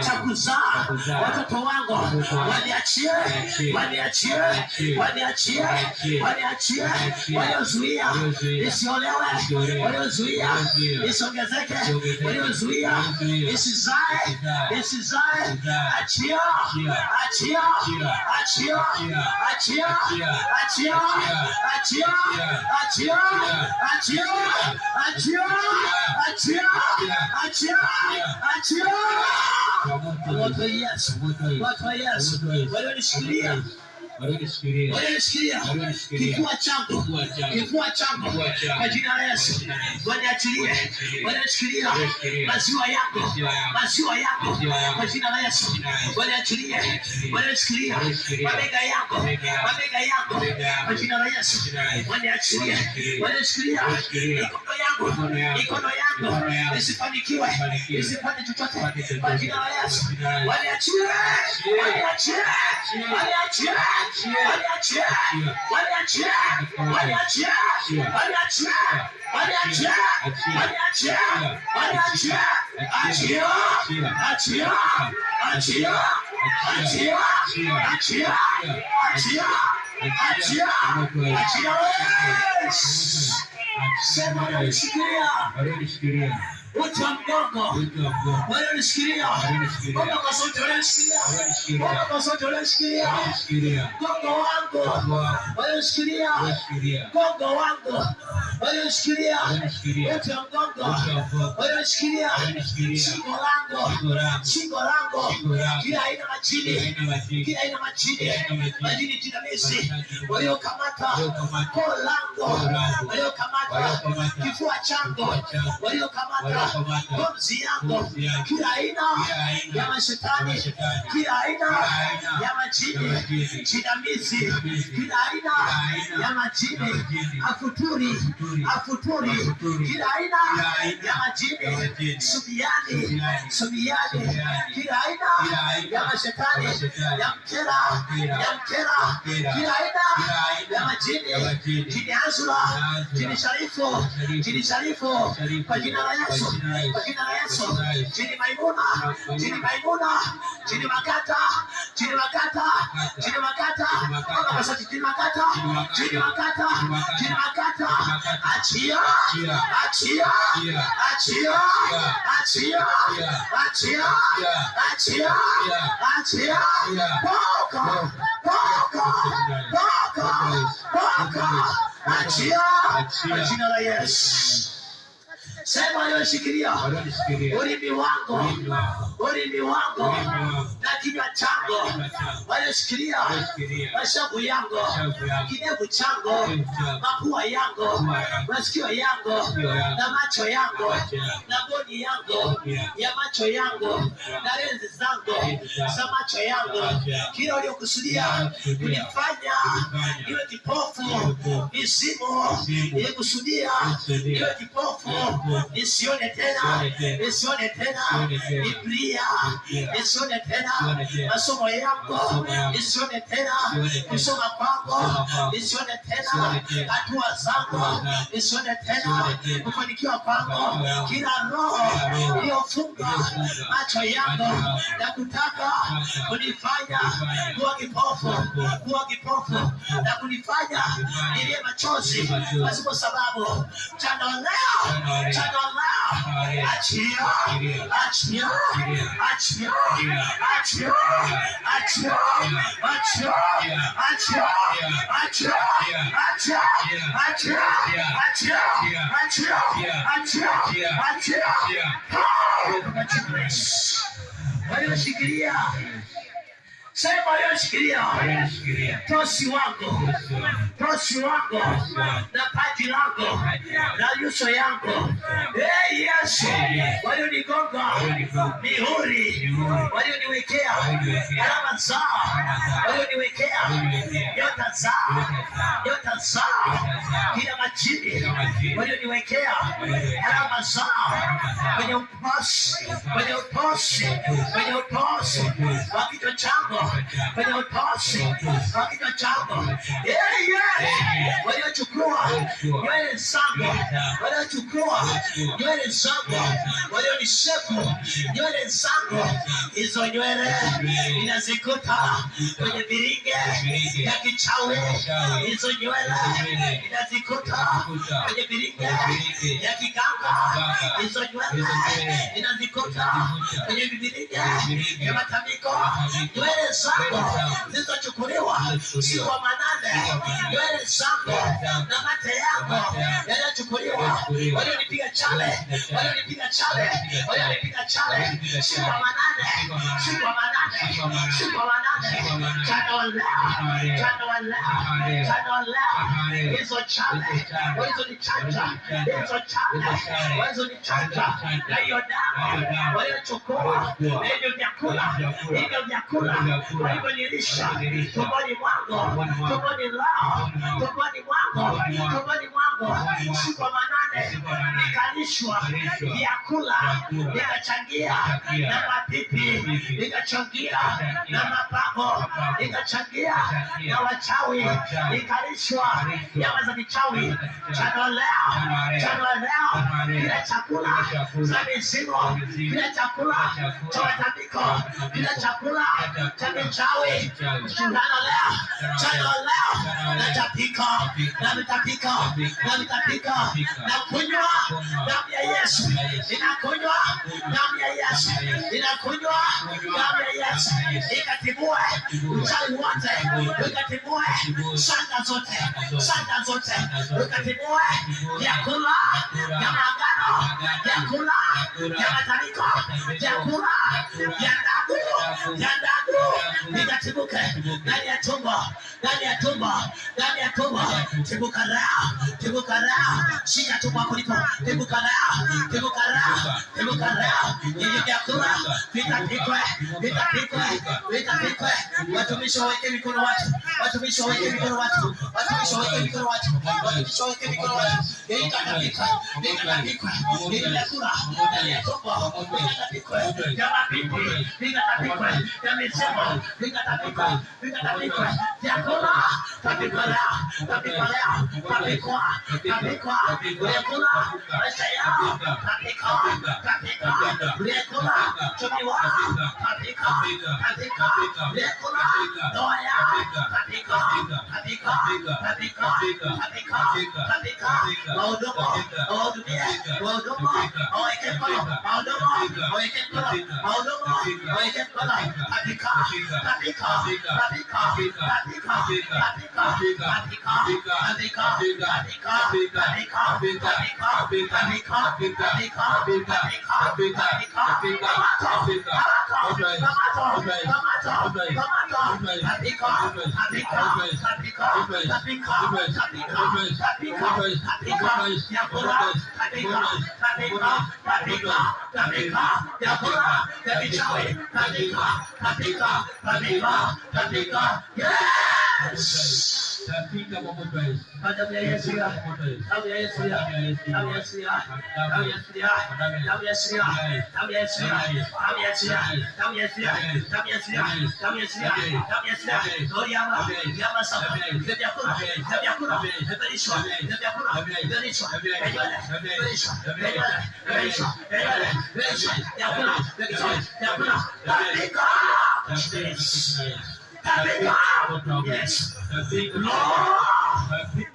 cha kuzaa watoto wangu, waniachie, waliozuia nisiolewe, waliozuia nisiongezeke, waliozuia nisizae, achia, Moto Yesu, walionishikilia kifua changu kwa jina la Yesu, waniachilie. Walionishikilia maziwa yangu kwa jina la Yesu, waniachilie. Walionishikilia mabega yangu kwa jina la Yesu, waniachilie. Walionishikilia mikono yangu nisifanikiwe, nisipate chochote kwa jina la Yesu, waniachilie. Uti wa mgongo walionishikilia, Baba kwa sauti walionishikilia, mgongo wangu walionishikilia, uti wa mgongo walionishikilia, shingo langu, kila aina majini jinamizi waliokamata koo langu, waliokamata kifua changu, waliokamata pumzi yangu, kila aina ya mashetani, kila aina ya majini jinamizi, kila aina ya majini afuturi, kila aina ya majini subiani, kila aina ya mashetani ya mkera, kila aina ya majini jini Azura, jini Sharifu kwa jina la Yesu, jini Maimuna, jini Makata, achia, kwa jina la Yesu. Sema aliyoshikilia ulimi wangu na kinywa changu, walioshikilia mashavu yangu, kidevu changu, mapua yangu, masikio yangu na macho yangu na boni yangu ya macho yangu na lenzi zangu za macho yangu, kila waliokusudia kunifanya niwe kipofu, mizimu ilikusudia niwe kipofu, nisione tena, Biblia nisione tena, masomo yangu nisione tena, kusoma kwangu nisione tena, hatua zangu nisione tena, kufanikiwa kwangu, kila roho iliyofunga macho yangu na kutaka kunifanya kuwa kipofu na kunifanya nilie machozi pasipo sababu, chana leo, achia, walioshikilia. Sema aliyoshikilia tosi wangu na paji langu na nyuso yangu, Yesu, walionigonga mihuri, walioniwekea alama zao, walioniwekea nyota zao, kila majini walioniwekea alama zao kwenye utosi wa kichwa changu, kwenye utosi wa kichwa changu. Waliochukua nywele zangu, waliochukua nywele zangu, walionishepu nywele zangu, hizo nywele ninazikuta kwenye viringe ya kichawi. Hizo nywele ninazikuta kwenye viringe ya kiganga. Hizo nywele ninazikuta kwenye viringe ya matambiko. Nywele zangu zilizochukuliwa usiku wa manane, nywele zangu na mate yangu yaliyochukuliwa. Walionipiga chale, walionipiga chale, walionipiga chale usiku wa manane, usiku wa manane, usiku wa manane. Hizo chale walizonichanja, hizo chale walizonichanja na hiyo damu waliochukua na hivyo vyakula walivyonilisha tumboni mwangu, tumboni lao, tumboni mwangu, tumboni mwangu. Usiku wa manane nikalishwa vyakula, nikachangia na mapipi, nikachangia na mapago, nikachangia na wachawi, nikalishwa nyama za kichawi. Chano leo kila chakula za mizimu, kila chakula cha matambiko, kila chakula cha kichawi. Chano leo natapika na kunywa damu ya Yesu, ninakunywa damu ya Yesu, ninakunywa damu ya Yesu. Ikatibue uchawi wote, ikatibue shanga zote, ikatibue vyakula vya maagano, vyakula vya matambiko, vyakula vya ndagu, vikatibuke ndani ya tumbo. Tibuka leo, shika tumbo kuliko. Tibuka leo, hivi vyakula vitapikwe. Watumishi waweke mikono watu, vikatapikwe hivi vyakula ndani ya tumbo, vikatapikwe vya mapipi, vikatapikwe vya misemo, vikatapikwe vyakula. Tapikwa vyakula maisha yao, tapika vyakula chumi wao, tapika vyakula ndoa yao, tapika wahudumu, wahudumie, waweke mkono, waweke mkono, damu ya Yesu, Lord.